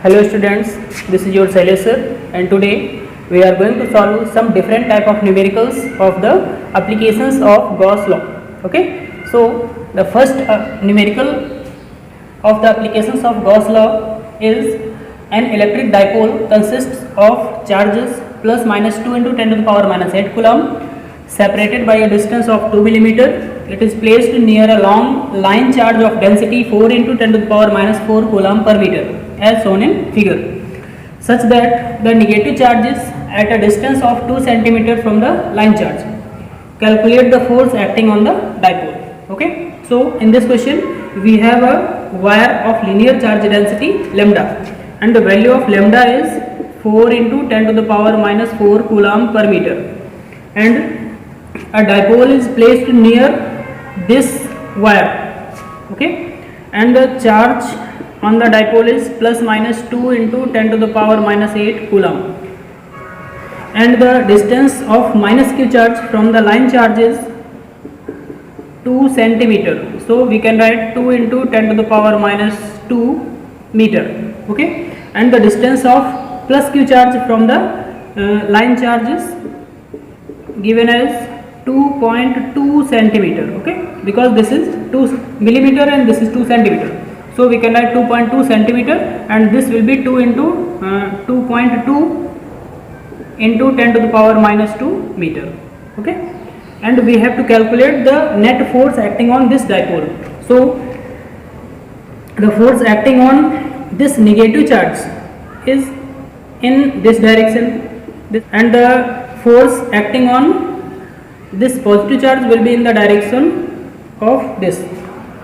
Hello students, this is your Shailesh sir, and today we are going to solve some different type of numericals of the applications of Gauss law. Okay, so the first numerical of the applications of Gauss law is an electric dipole consists of charges plus minus 2 into 10 to the power minus 8 coulomb separated by a distance of 2 millimeter. It is placed near a long line charge of density 4 into 10 to the power minus 4 coulomb per meter as shown in figure, such that the negative charge is at a distance of 2 cm from the line charge. Calculate the force acting on the dipole. Okay, so in this question we have a wire of linear charge density lambda, and the value of lambda is 4 into 10 to the power minus 4 coulomb per meter, and a dipole is placed near this wire. Okay, and the charge on the dipole is plus minus 2 into 10 to the power minus 8 coulomb, and the distance of minus q charge from the line charge is 2 centimeter. So we can write 2 into 10 to the power minus 2 meter. Okay, and the distance of plus q charge from the line charge is given as 2.2 centimeter. Okay, because this is 2 millimeter and this is 2 centimeter. So we can write 2.2 centimeter, and this will be 2 into 2.2 into 10 to the power minus 2 meter. Okay, and we have to calculate the net force acting on this dipole. So the force acting on this negative charge is in this direction, and the force acting on this positive charge will be in the direction of this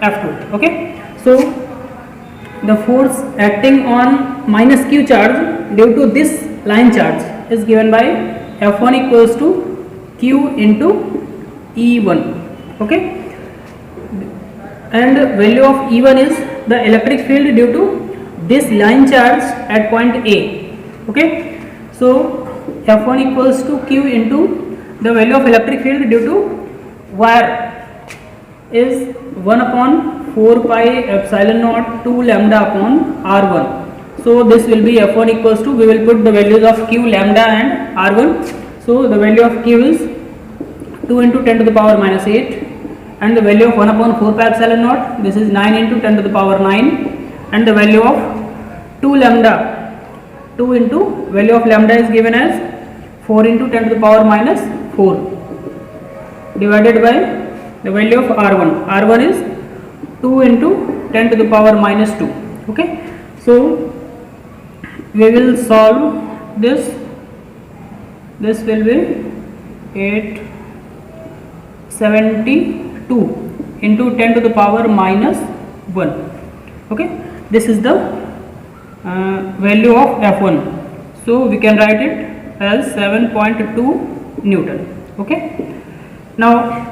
F2. Okay, so the force acting on minus q charge due to this line charge is given by F1 equals to q into E1. Okay, and value of E1 is the electric field due to this line charge at point A. Okay, so F1 equals to q into the value of electric field due to wire is 1 upon 4 pi epsilon naught 2 lambda upon r1. So this will be F1 equals to, we will put the values of q, lambda and r1. So the value of q is 2 into 10 to the power minus 8, and the value of 1 upon 4 pi epsilon naught, this is 9 into 10 to the power 9, and the value of 2 lambda, 2 into value of lambda is given as 4 into 10 to the power minus 4 divided by the value of r1. r1 is 2 into 10 to the power minus 2. Okay, so we will solve this. This will be 872 into 10 to the power minus 1. Okay, this is the value of F1. So we can write it as 7.2 Newton. Okay, now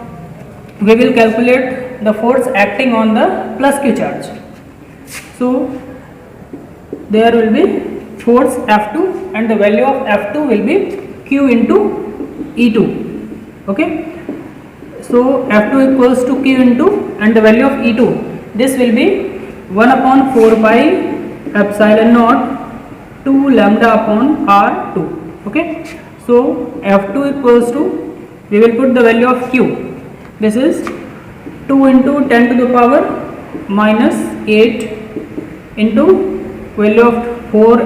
we will calculate the force acting on the plus q charge. So there will be force F2, and the value of F2 will be q into E2. Okay, so F2 equals to q into, and the value of E2, this will be 1 upon 4 pi epsilon naught 2 lambda upon r2. Okay, so F2 equals to, we will put the value of q, this is 2 into 10 to the power minus 8 into value of 1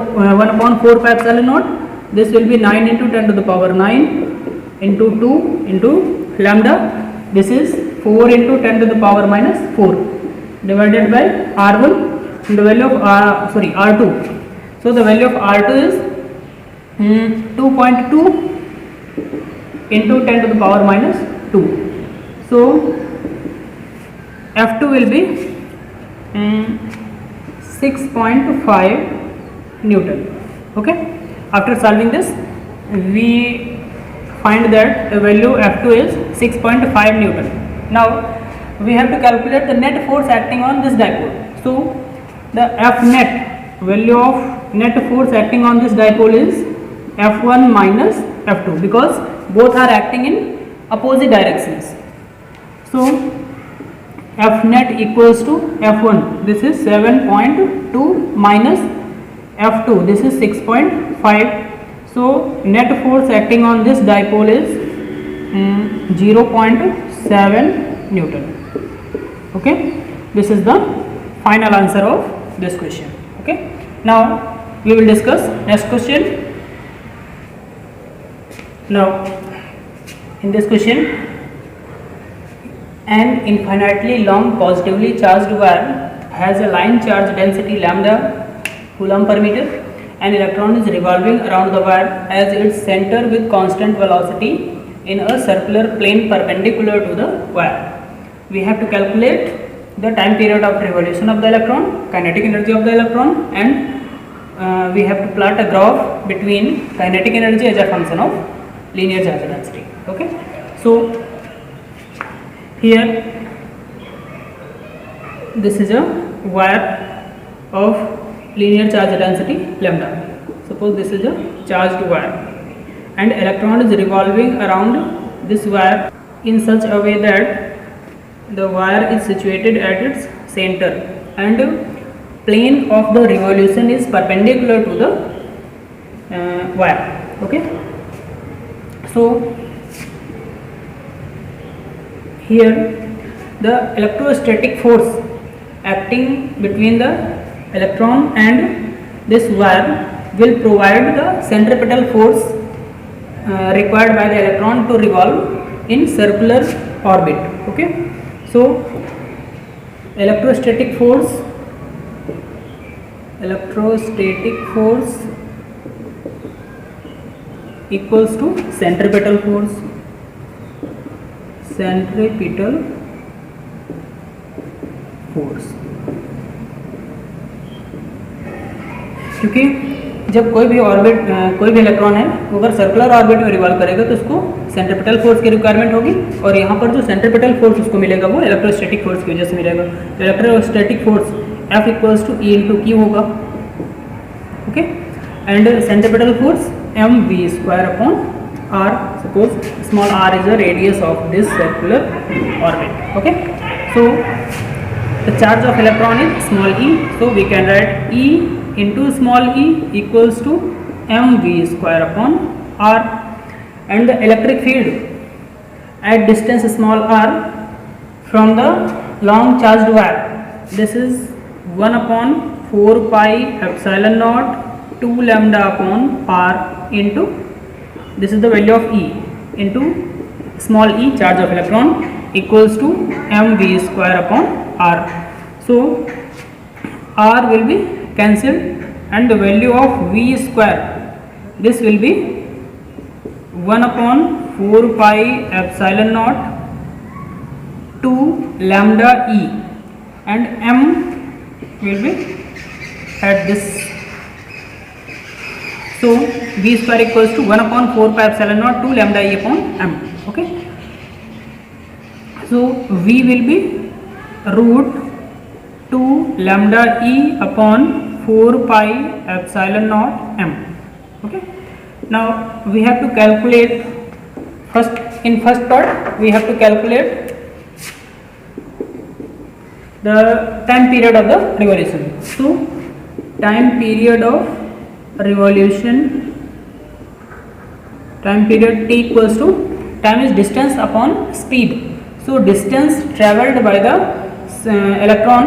upon 4 pi epsilon naught, this will be 9 into 10 to the power 9 into 2 into lambda, this is 4 into 10 to the power minus 4 divided by r1, and the value of r2. So the value of r2 is 2.2 into 10 to the power minus 2. So F2 will be 6.5 Newton. Okay, after solving this we find that the value F2 is 6.5 Newton. Now we have to calculate the net force acting on this dipole. So the F net, value of net force acting on this dipole is F1 minus F2, because both are acting in opposite directions. So F net equals to F1, this is 7.2 minus F2, this is 6.5. So net force acting on this dipole is 0.7 Newton. Okay, this is the final answer of this question. Okay, now we will discuss next question. Now in this question, an infinitely long positively charged wire has a line charge density lambda coulomb per meter. An electron is revolving around the wire as its center with constant velocity in a circular plane perpendicular to the wire. We have to calculate the time period of revolution of the electron, kinetic energy of the electron, and we have to plot a graph between kinetic energy as a function of linear charge density. Okay, so here this is a wire of linear charge density lambda. Suppose this is a charged wire and electron is revolving around this wire in such a way that the wire is situated at its center and plane of the revolution is perpendicular to the wire. Okay, so here the electrostatic force acting between the electron and this wire will provide the centripetal force required by the electron to revolve in circular orbit. Okay, so electrostatic force equals to centripetal force. क्योंकि जब कोई भी orbit कोई भी electron है वो अगर circular orbit में रिवॉल्व करेगा तो उसको सेंट्रिपेटल फोर्स की रिक्वायरमेंट होगी, और यहाँ पर जो सेंट्रिपेटल फोर्स उसको मिलेगा वो इलेक्ट्रोस्टैटिक फोर्स की वजह से मिलेगा. तो electrostatic force F equals to E into Q होगा. Okay, and centripetal force mv square upon r. Suppose small r is the radius of this circular orbit. Okay, so the charge of electron is small e, so we can write E into small e equals to mv square upon r, and the electric field at distance small r from the long charged wire, this is 1 upon 4 pi epsilon naught 2 lambda upon r into, this is the value of E into small e charge of electron equals to mv square upon r. So r will be cancelled and the value of v square, this will be 1 upon 4 pi epsilon naught 2 lambda e, and m will be at this. So v square equals to 1 upon 4 pi epsilon naught 2 lambda e upon m. Okay, so v will be root 2 lambda e upon 4 pi epsilon naught m. Okay, now we have to calculate first part we have to calculate the time period of the revolution. So time period of revolution, time period t equals to, time is distance upon speed. So distance traveled by the electron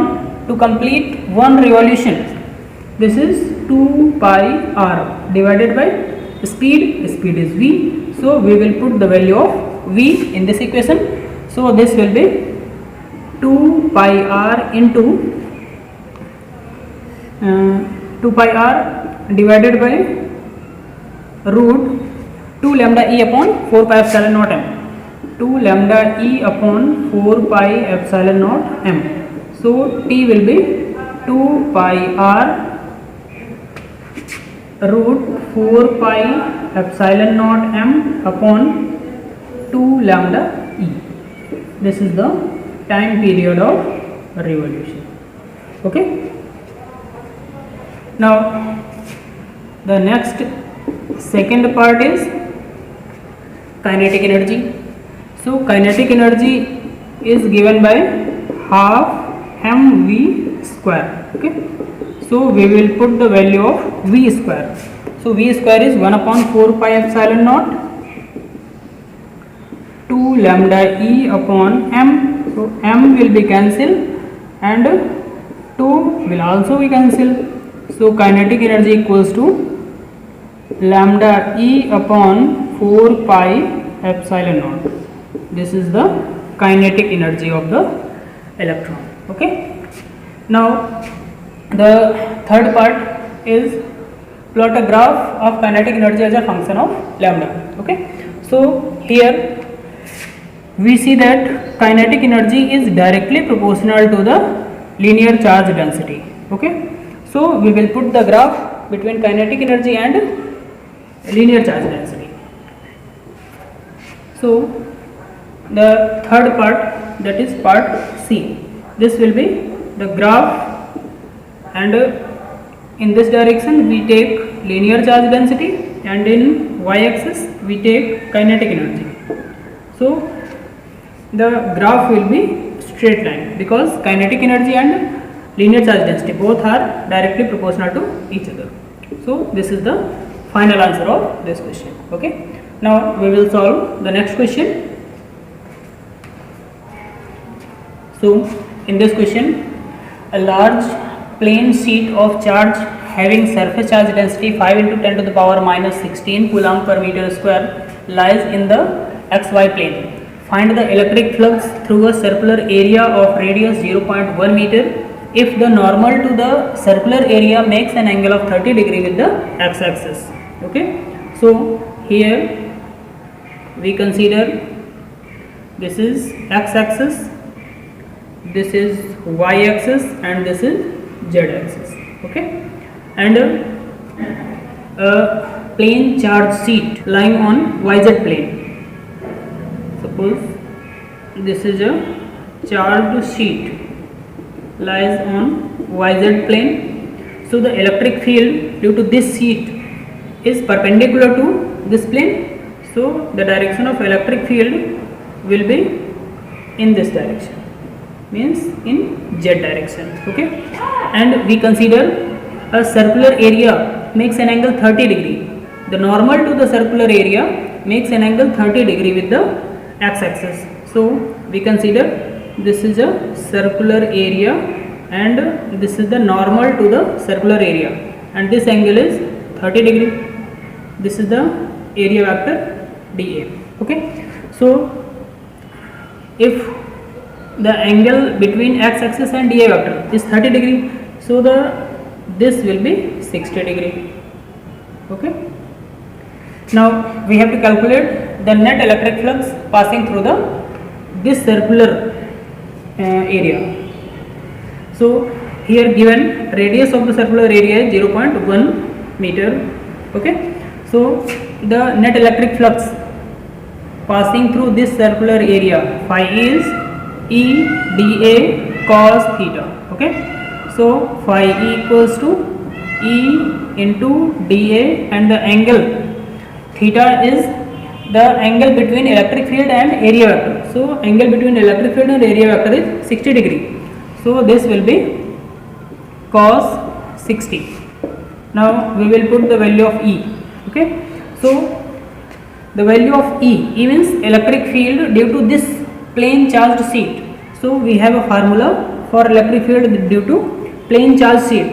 to complete one revolution, this is 2 pi r divided by speed. Speed is v, so we will put the value of v in this equation. So this will be 2 pi r into 2 pi r divided by root 2 lambda e upon 4 pi epsilon naught m. 2 lambda e upon 4 pi epsilon naught m. So t will be 2 pi r root 4 pi epsilon naught m upon 2 lambda e. This is the time period of revolution. Okay, now the next second part is kinetic energy. So kinetic energy is given by half mv square. Okay, So we will put the value of v square. So v square is 1 upon 4 pi epsilon naught 2 lambda e upon m. So m will be cancelled and 2 will also be cancelled. So kinetic energy equals to lambda e upon 4 pi epsilon naught. This is the kinetic energy of the electron. Okay. Now the third part is plot a graph of kinetic energy as a function of lambda. Okay. So here we see that kinetic energy is directly proportional to the linear charge density. Okay. So we will put the graph between kinetic energy and linear charge density. So the third part, that is part C, this will be the graph, and in this direction we take linear charge density and in y axis we take kinetic energy. So the graph will be straight line because kinetic energy and linear charge density both are directly proportional to each other. So this is the final answer of this question. Okay. Now we will solve the next question. So in this question, a large plane sheet of charge having surface charge density 5 into 10 to the power minus 16 coulomb per meter square lies in the xy plane. Find the electric flux through a circular area of radius 0.1 meter if the normal to the circular area makes an angle of 30 degree with the x-axis. Okay. So here we consider this is x-axis, this is y-axis and this is z-axis. Okay. And a plane charge sheet lying on yz plane. Suppose this is a charged sheet lies on yz plane. So the electric field due to this sheet is perpendicular to this plane. So the direction of electric field will be in this direction, means in z direction. Okay. And we consider a circular area makes an angle 30 degree. The normal to the circular area makes an angle 30 degree with the x-axis. So we consider this is a circular area and this is the normal to the circular area and this angle is 30 degree. This is the area vector dA. Okay. So if the angle between x-axis and dA vector is 30 degree, so this will be 60 degree. Okay. Now we have to calculate the net electric flux passing through this circular area. So here given radius of the circular area is 0.1 meter. Okay. So the net electric flux passing through this circular area phi is E dA cos theta. Okay. So phi equals to E into dA and the angle theta is the angle between electric field and area vector. So angle between electric field and area vector is 60 degree. So this will be cos 60. Now we will put the value of E. Okay. So the value of E means electric field due to this plane charged sheet. So we have a formula for electric field due to plane charged sheet,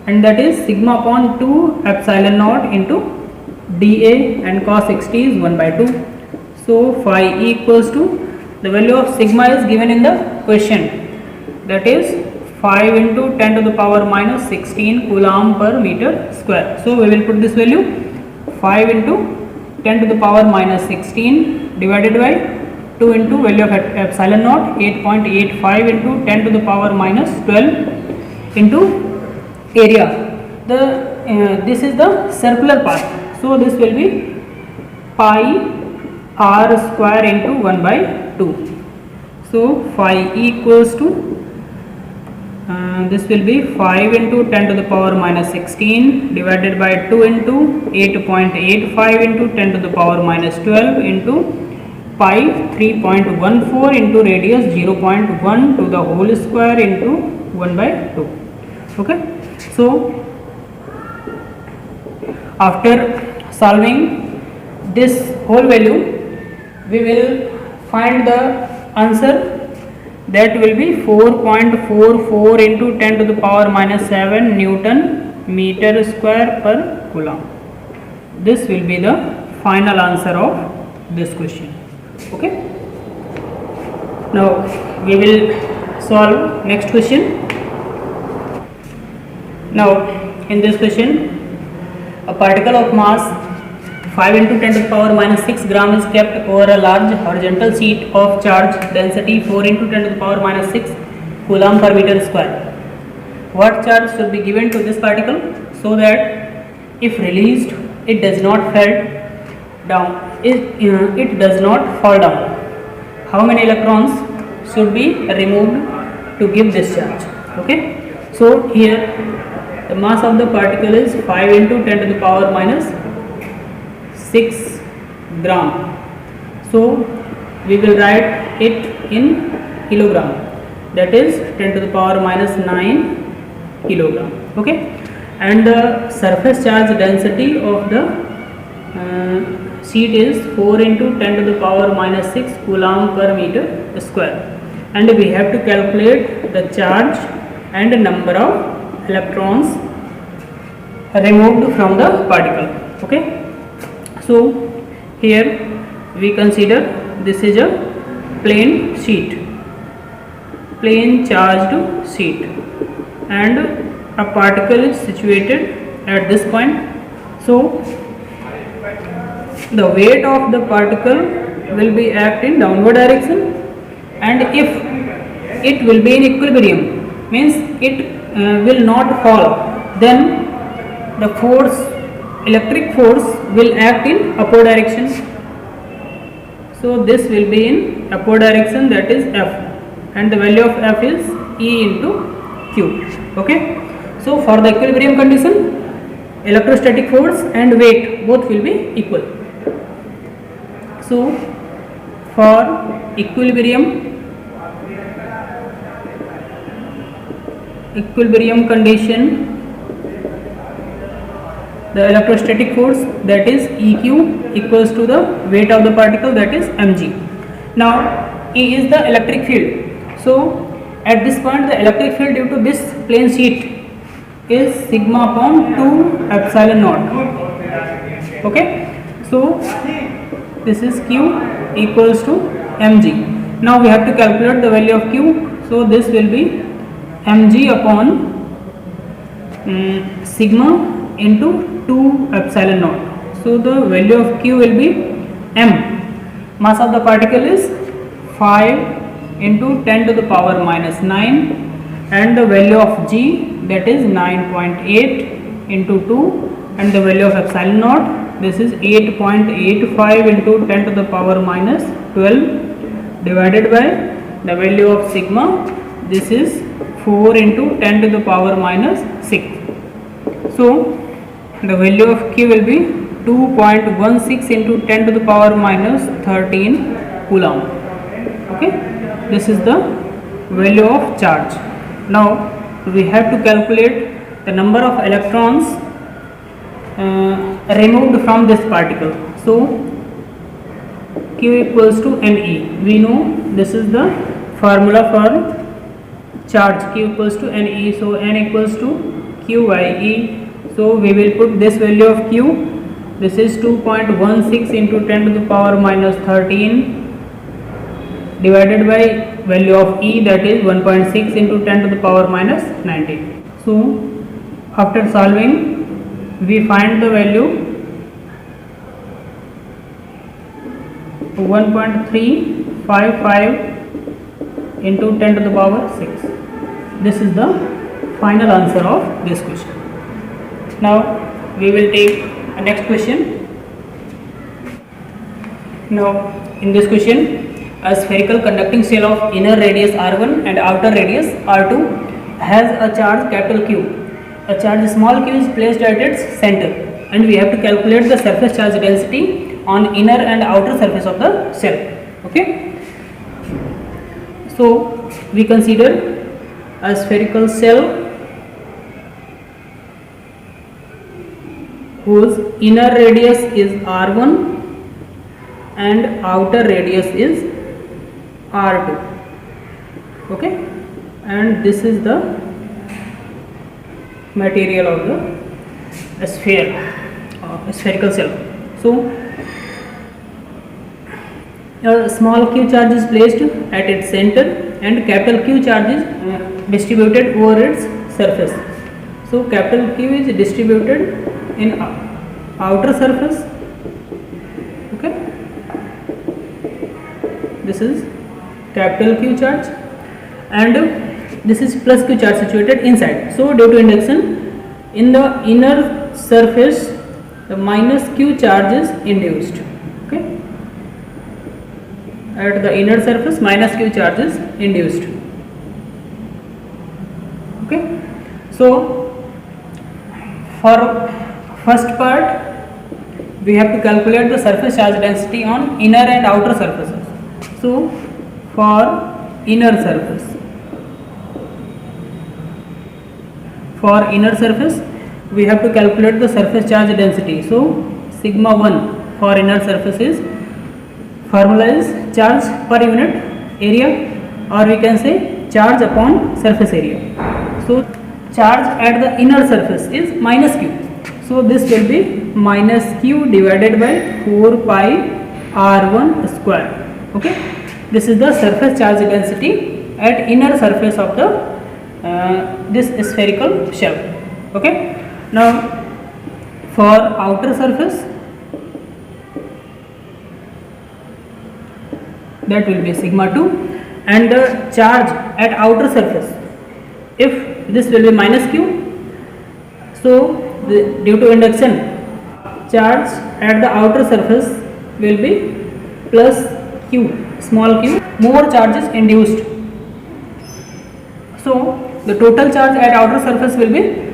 and that is sigma upon 2 epsilon naught into dA, and cos 60 is 1 by 2. So phi equals to the value of sigma is given in the question, that is 5 into 10 to the power minus 16 coulomb per meter square. So we will put this value 5 into 10 to the power minus 16 divided by 2 into value of epsilon naught 8.85 into 10 to the power minus 12 into area. This is the circular part. So this will be pi r square into 1 by 2. So phi equals to this will be 5 into 10 to the power minus 16 divided by 2 into 8.85 into 10 to the power minus 12 into pi 3.14 into radius 0.1 to the whole square into 1 by 2. Okay. So after solving this whole value, we will find the answer, that will be 4.44 into 10 to the power minus 7 Newton meter square per coulomb. This will be the final answer of this question. Okay, now we will solve next question. Now in this question, a particle of mass 5 into 10 to the power minus 6 gram is kept over a large horizontal sheet of charge density 4 into 10 to the power minus 6 coulomb per meter square. What charge should be given to this particle so that if released it does not fall down? It does not fall down. How many electrons should be removed to give this charge? Okay, so here the mass of the particle is 5 into 10 to the power minus 6 gram. So we will write it in kilogram, that is 10 to the power minus 9 kilogram. Okay, and the surface charge density of the sheet is 4 into 10 to the power minus 6 coulomb per meter square, and we have to calculate the charge and number of electrons removed from the particle. Okay, so here we consider this is a plain sheet, plain charged sheet, and a particle is situated at this point. So the weight of the particle will be act in downward direction, and if it will be in equilibrium, means it will not fall, then the force, electric force, will act in upward direction. So this will be in upward direction, that is F, and the value of F is E into Q. Okay, so for the equilibrium condition, electrostatic force and weight both will be equal. So for equilibrium condition, the electrostatic force, that is EQ, equals to the weight of the particle, that is mg. Now E is the electric field. So at this point the electric field due to this plane sheet is sigma upon 2 epsilon naught. Okay, so this is Q equals to mg. Now we have to calculate the value of Q. So this will be mg upon sigma into 2 epsilon naught. So the value of Q will be m. Mass of the particle is 5 into 10 to the power minus 9, and the value of G, that is 9.8 into 2, and the value of epsilon naught, this is 8.85 into 10 to the power minus 12, divided by the value of sigma, this is 4 into 10 to the power minus 6. So the value of Q will be 2.16 into 10 to the power minus 13 coulomb. Okay, this is the value of charge. Now we have to calculate the number of electrons removed from this particle. So Q equals to Ne. We know this is the formula for charge, Q equals to Ne. So N equals to Q by E. So we will put this value of Q, this is 2.16 into 10 to the power minus 13, divided by value of E, that is 1.6 into 10 to the power minus 19. So after solving we find the value 1.355 into 10 to the power 6. This is the final answer of this question. Now we will take a next question. Now in this question, a spherical conducting shell of inner radius r1 and outer radius r2 has a charge capital Q. A charge small q is placed at its center, and we have to calculate the surface charge density on inner and outer surface of the shell. Okay, so we consider a spherical shell whose inner radius is r1 and outer radius is r2. Okay, and this is the material of the sphere, spherical shell. So a small q charge is placed at its center and capital Q charge is distributed over its surface. So capital Q is distributed in outer surface. Okay, this is capital Q charge, and this is plus Q charge situated inside. So due to induction in the inner surface, the minus Q charge is induced. Okay, at the inner surface minus Q charge is induced. Okay, so for first part we have to calculate the surface charge density on inner and outer surfaces. So for inner surface, we have to calculate the surface charge density. So sigma 1 for inner surface is, formula is charge per unit area, or we can say charge upon surface area. So charge at the inner surface is minus q. So this will be minus q divided by 4 pi r1 square. Okay, this is the surface charge density at inner surface of the this spherical shell. Okay, now for outer surface, that will be sigma 2, and the charge at outer surface, if this will be minus q, so due to induction, charge at the outer surface will be plus q, small q, more charge is induced. So the total charge at outer surface will be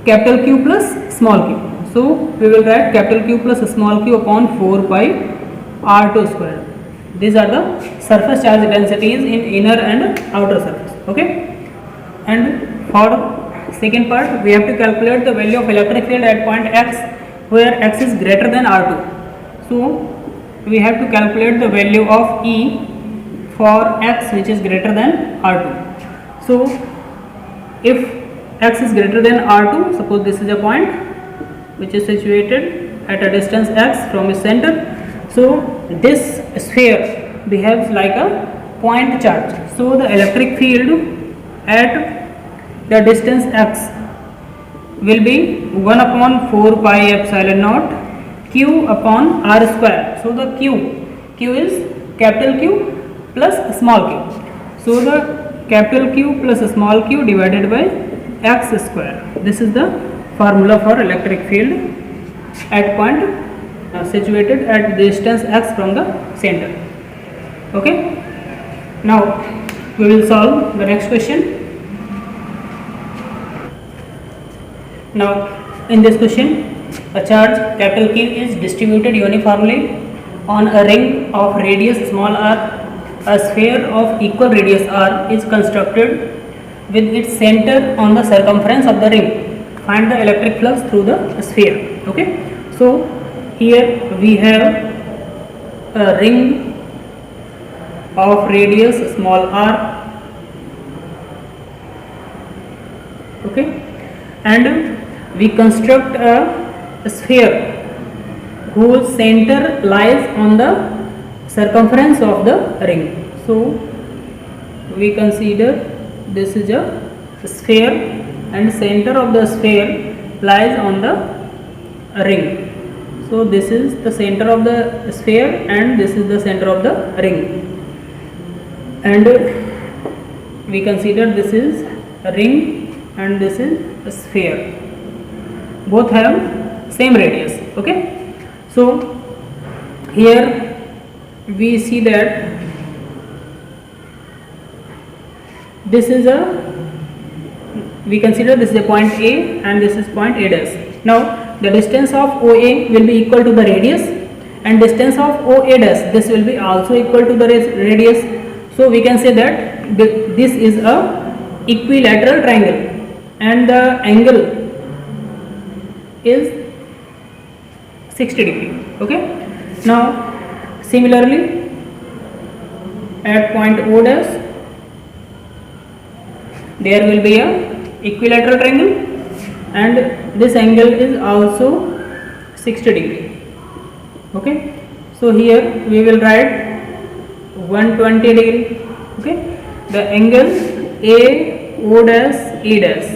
capital Q plus small q. So we will write capital Q plus small q upon 4 pi r2 square. These are the surface charge densities in inner and outer surface. Okay, and for second part we have to calculate the value of electric field at point x, where x is greater than r2. So we have to calculate the value of E for x which is greater than r2. So if x is greater than r2, suppose this is a point which is situated at a distance x from its center. So this sphere behaves like a point charge. So the electric field at the distance x will be 1 upon 4 pi epsilon naught q upon r square. So the q is capital Q plus small q. So the capital Q plus small q divided by x square. This is the formula for electric field at point situated at distance x from the center. Okay, now we will solve the next question. Now in this question, a charge capital Q is distributed uniformly on a ring of radius small r. A sphere of equal radius r is constructed with its center on the circumference of the ring. Find the electric flux through the sphere. Okay, so here we have a ring of radius small r. Okay, and we construct a sphere whose center lies on the circumference of the ring. So we consider this is a sphere and center of the sphere lies on the ring. So this is the center of the sphere and this is the center of the ring, and we consider this is a ring and this is a sphere. Both have same radius. Okay, so here we see that this is we consider this is a point A and this is point A dash. Now the distance of OA will be equal to the radius, and distance of OA dash, this will be also equal to the radius. So we can say that this is a equilateral triangle and the angle is 60 degree. Okay. Now similarly at point O dash there will be a equilateral triangle and this angle is also 60 degree. Okay. So here we will write 120 degree. Okay. The angle AO dash E dash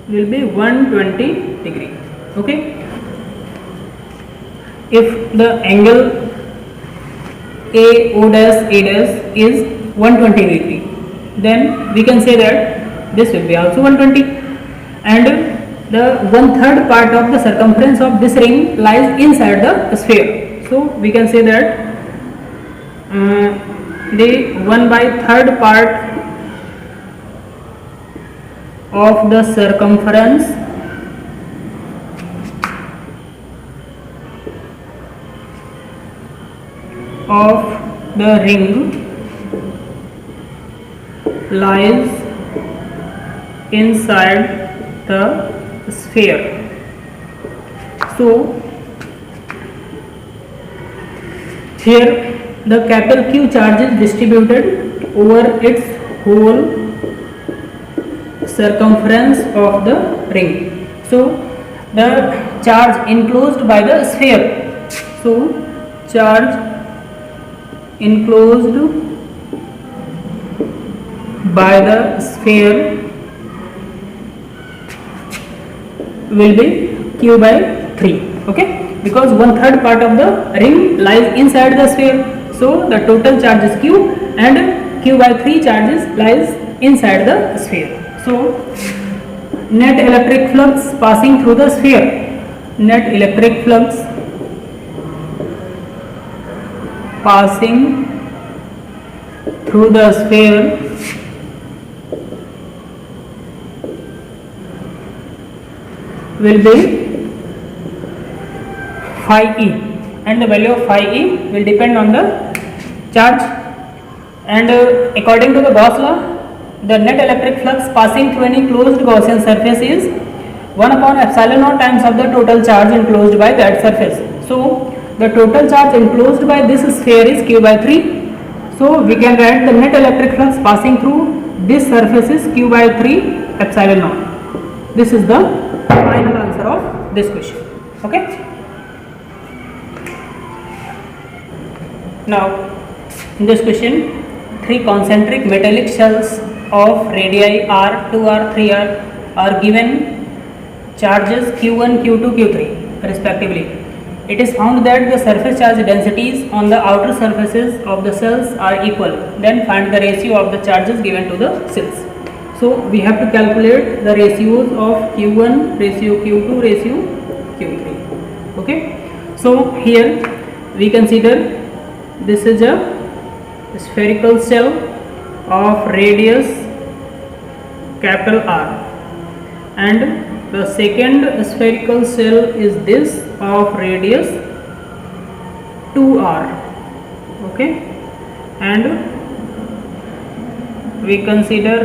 will be 120 degree. Okay. If the angle AO dash E dash is 120 degree, then we can say that this will be also 120, and the 1/3 part of the circumference of this ring lies inside the sphere. So we can say that the 1/3 part of the circumference of the ring lies inside the sphere. So here the capital Q charge is distributed over its whole circumference of the ring. So the charge enclosed by the sphere, so charge enclosed by the sphere will be Q by 3. Okay, because 1/3 part of the ring lies inside the sphere, so the total charge is Q and Q by 3 charges lies inside the sphere. So net electric flux passing through the sphere, net electric flux passing through the sphere will be phi e, and the value of phi e will depend on the charge, and according to the Gauss law, the net electric flux passing through any closed Gaussian surface is 1 upon epsilon naught times of the total charge enclosed by that surface. So the total charge enclosed by this sphere is Q by 3. So we can write the net electric flux passing through this surface is Q by 3 epsilon naught. This is the final answer of this question. Okay. Now in this question, 3 concentric metallic shells of radii r, 2r, 3r are given charges q1, q2, q3 respectively. It is found that the surface charge densities on the outer surfaces of the cells are equal. Then find the ratio of the charges given to the cells. So we have to calculate the ratios of q1, ratio q2, ratio q3. Okay. So here we consider this is a spherical cell of radius capital R, and the second spherical cell is this of radius 2r. Okay, and we consider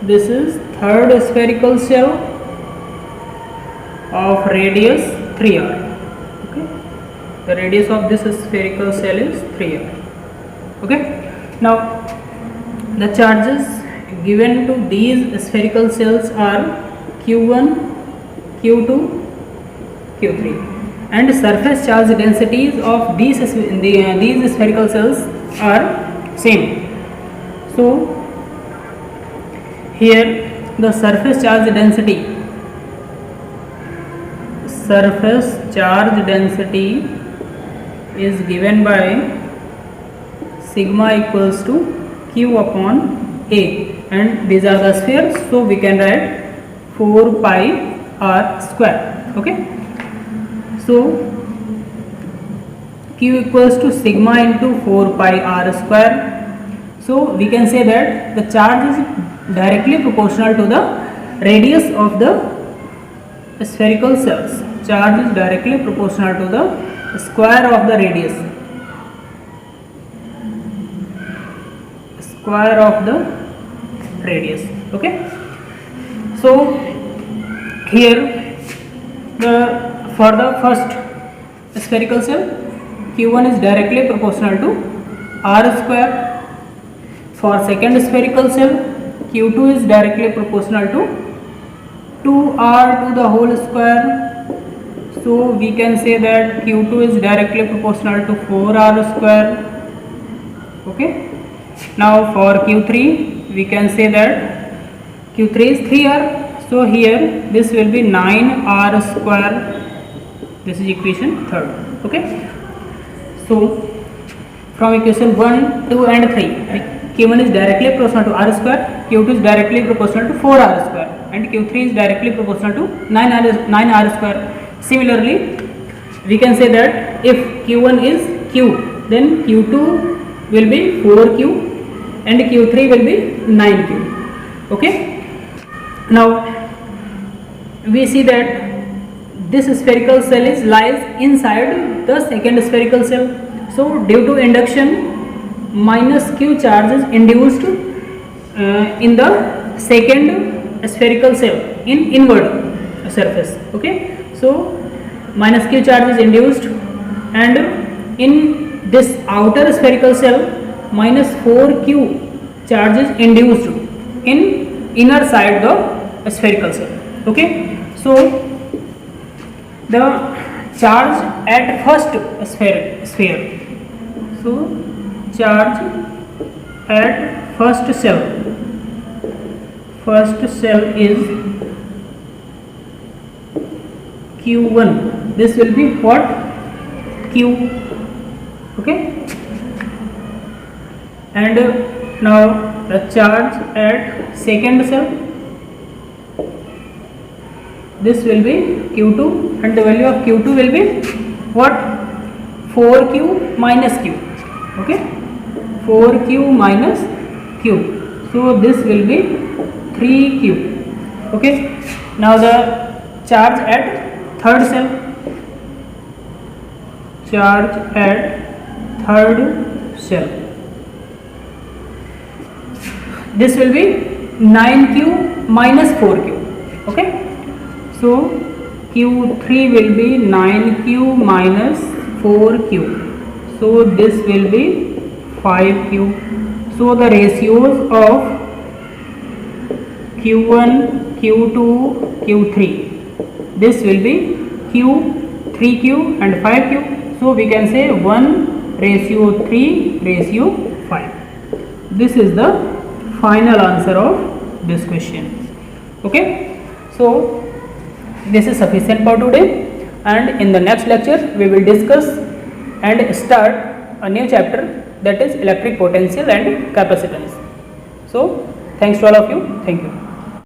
this is third spherical cell of radius 3r. Okay, the radius of this spherical cell is 3r. Okay, now the charges given to these spherical cells are q1, q2, q3, and surface charge densities of these spherical cells are same. So here the surface charge density is given by sigma equals to q upon a, and these are the spheres, so we can write 4 pi r square. Okay, so q equals to sigma into 4 pi r square. So we can say that the charge is directly proportional to the radius of the spherical cells. Charge is directly proportional to the square of the radius, square of the radius. Okay, so here for the first spherical cell, Q1 is directly proportional to R square. For second spherical cell, Q2 is directly proportional to 2R to the whole square. So we can say that Q2 is directly proportional to 4R square. Okay. Now for Q3 we can say that Q3 is 3R. So here this will be 9R square. This is equation 3rd. Okay. So from equation 1, 2 and 3, Q1 is directly proportional to R square, Q2 is directly proportional to 4R square, and Q3 is directly proportional to 9R square. Similarly, we can say that if Q1 is Q, then Q2 will be 4Q and Q3 will be 9Q. Okay. Now we see that this spherical cell lies inside the second spherical cell. So due to induction, minus Q charge is induced in the second spherical cell in inward surface. Okay. So minus Q charge is induced, and in this outer spherical cell, minus 4Q charge is induced in inner side the spherical cell. Okay. So the charge at first sphere. So charge at first cell is Q1. This will be what? Q. Okay. And now the charge at second cell, this will be Q2, and the value of Q2 will be what? 4Q minus Q. Okay. 4Q minus Q. So this will be 3Q. Okay. Now the charge at third cell. Charge at third cell. This will be 9Q minus 4Q. Okay. So Q3 will be 9Q minus 4Q. So this will be 5Q. So the ratios of Q1, Q2, Q3, this will be Q, 3Q and 5Q. So we can say 1:3:5. This is the final answer of this question. Okay. So this is sufficient for today, and in the next lecture we will discuss and start a new chapter, that is electric potential and capacitance. So thanks to all of you. Thank you.